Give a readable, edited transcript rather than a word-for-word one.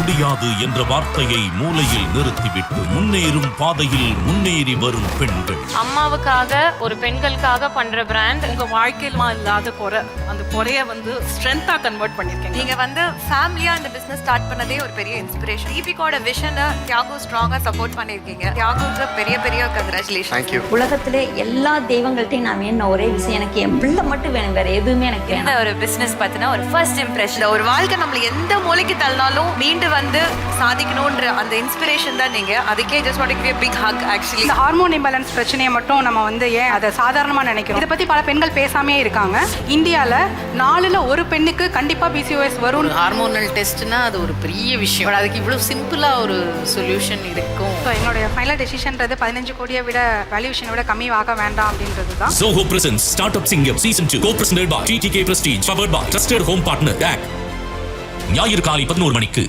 முடியாது என்ற வார்த்தையை மூலையில் நிறுத்திவிட்டு முன்னேறும் பாதையில் முன்னேறி வரும் பெண்கள். அம்மாவுக்காக ஒரு பெண்களுக்காக பண்ற பிராண்ட். உங்க வாழ்க்கையில இல்லாத குறை, அந்த குறைய ஸ்ட்ரென்த்தா கன்வெர்ட் பண்ணிருக்கீங்க. நீங்க ஃபேமிலியா இந்த பிசினஸ் ஸ்டார்ட் பண்ணதே ஒரு பெரிய இன்ஸ்பிரேஷன். தீபிகாவோட விஷனை தியாகு ஸ்ட்ராங்கா சப்போர்ட் பண்ணிருக்கீங்க. தியாகுக்கு பெரிய பெரிய கங்க்ராச்சுலேஷன். Thank you. உலகத்திலே எல்லா தெய்வங்கள்ட்டையும் நான் வேணும் ஒரே விஷயம், எனக்கு என் பிள்ளை மட்டும் வேணும், வேற எதுவுமே எனக்கு இந்த வேணும். ஒரு பிசினஸ் பத்தின ஒரு ஃபர்ஸ்ட் இம்ப்ரெஷன், ஒரு வாழ்க்கை நம்மள எந்த மூலைக்கு தள்ளினாலும் மீண்டு சாதிக்கணும்ன்ற அந்த இன்ஸ்பிரேஷன் தான் நீங்க. அதுக்கே just want to give a big hug actually. இந்த ஹார்மோன் இம்பேலன்ஸ் பிரச்சனையை மட்டும் நம்ம ஏன் அதை சாதாரணமா நினைக்கிறோம். இதை பத்தி பல பெண்கள் பேசாமே இருக்காங்க. இந்தியால 4ல் 1 பெண்ணுக்கு கண்டிப்பா PCOS வரும். ஹார்மோனல் டெஸ்ட்னா அது ஒரு பெரிய விஷயம். அதுக்கு இவ்வளவு சிம்பிளா ஒரு சொல்யூஷன் இருக்கும். என்னுடைய ஃபைனல் டெசிஷன்றது 15 கோடியை விட வேல்யூஷனை விட கம்மி ஆக வேண்டாம் அப்படின்றது தான். Zoho presents Startup Singam Season 2, co-presented by TTK Prestige, powered by Trusted Home Partner DAC. ஞாயிறு காலை 11 மணிக்கு.